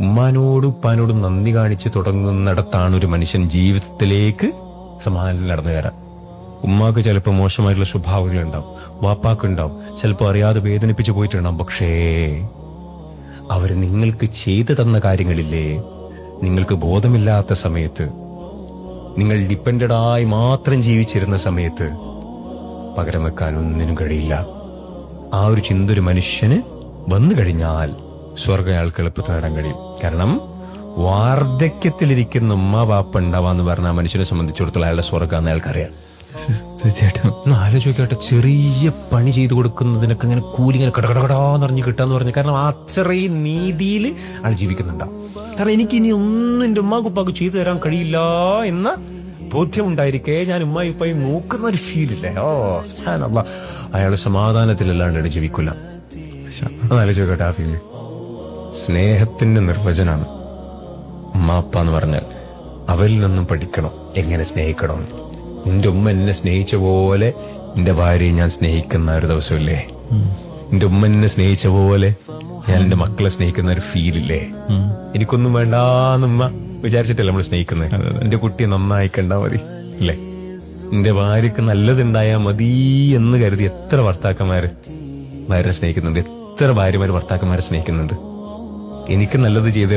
ഉമ്മാനോടും ഉപ്പാനോടും നന്ദി കാണിച്ച് തുടങ്ങുന്നിടത്താണ് ഒരു മനുഷ്യൻ ജീവിതത്തിലേക്ക് സമാധാനത്തിൽ നടന്നു കയറാൻ. ഉമ്മാക്ക് ചിലപ്പോൾ മോശമായിട്ടുള്ള സ്വഭാവങ്ങൾ ഉണ്ടാവും, വാപ്പാക്ക് ഉണ്ടാവും, ചിലപ്പോൾ അറിയാതെ വേദനിപ്പിച്ചു പോയിട്ടുണ്ടാവും. പക്ഷേ അവർ നിങ്ങൾക്ക് ചെയ്തു തന്ന കാര്യങ്ങളില്ലേ, നിങ്ങൾക്ക് ബോധമില്ലാത്ത സമയത്ത്, നിങ്ങൾ ഡിപ്പെൻഡായി മാത്രം ജീവിച്ചിരുന്ന സമയത്ത് പകരം വെക്കാൻ ഒന്നിനും കഴിയില്ല. ആ ഒരു ചിന്ത ഒരു മനുഷ്യന് വന്നു കഴിഞ്ഞാൽ സ്വർഗം അയാൾക്ക് എളുപ്പത്തിൽ നേടാൻ കഴിയും. കാരണം വാർദ്ധക്യത്തിലിരിക്കുന്ന ഉമ്മ വാപ്പ ഉണ്ടാവാന്ന് പറഞ്ഞ ആ മനുഷ്യനെ സംബന്ധിച്ചിടത്തോളം അയാളുടെ സ്വർഗം അയാൾക്കറിയാം. തീർച്ചയായിട്ടും ആലോചിക്കട്ടെ, ചെറിയ പണി ചെയ്തു കൊടുക്കുന്നതിനൊക്കെ ഇങ്ങനെ കൂലി ഇങ്ങനെ കടകടകടാന്നറിഞ്ഞ് കിട്ടാന്ന് പറഞ്ഞു. കാരണം അത്രയും നീതിയിൽ ആണ് ജീവിക്കുന്നുണ്ടാവും. കാരണം എനിക്ക് ഇനി ഒന്നും എന്റെ ഉമ്മാക്ക് ഉപ്പാക്ക് ചെയ്തു തരാൻ കഴിയില്ല എന്ന ബോധ്യം ഉണ്ടായിരിക്കേ ഞാൻ ഉമ്മായി ഉപ്പായി നോക്കുന്ന ഒരു ഫീലില്ലേ, ഓ സുബ്ഹാനല്ലാഹ്, അയാൾ സമാധാനത്തിലല്ലാണ്ട് ജീവിക്കില്ല. അതാലോചിക്കട്ടെ ആ ഫീല്. സ്നേഹത്തിന്റെ നിർവചനാണ് ഉമ്മ അപ്പ എന്ന് പറഞ്ഞാൽ. അവരിൽ നിന്നും പഠിക്കണം എങ്ങനെ സ്നേഹിക്കണം. എന്റെ ഉമ്മ എന്നെ സ്നേഹിച്ച പോലെ എന്റെ ഭാര്യയെ ഞാൻ സ്നേഹിക്കുന്ന ഒരു ദിവസമില്ലേ, എന്റെ ഉമ്മ എന്നെ സ്നേഹിച്ച പോലെ ഞാൻ എന്റെ മക്കളെ സ്നേഹിക്കുന്ന ഒരു ഫീലില്ലേ. എനിക്കൊന്നും വേണ്ടാന്നുമ്മ വിചാരിച്ചിട്ടല്ലേ നമ്മൾ സ്നേഹിക്കുന്നത്. എന്റെ കുട്ടിയെ നന്നായി കണ്ടാ മതി അല്ലേ, എന്റെ ഭാര്യക്ക് നല്ലതുണ്ടായാൽ മതി എന്ന് കരുതി എത്ര ഭർത്താക്കന്മാര് ഭാര്യനെ സ്നേഹിക്കുന്നുണ്ട്, എത്ര ഭാര്യമാര് ഭർത്താക്കന്മാരെ സ്നേഹിക്കുന്നുണ്ട്. എനിക്ക് നല്ലത് ചെയ്ത്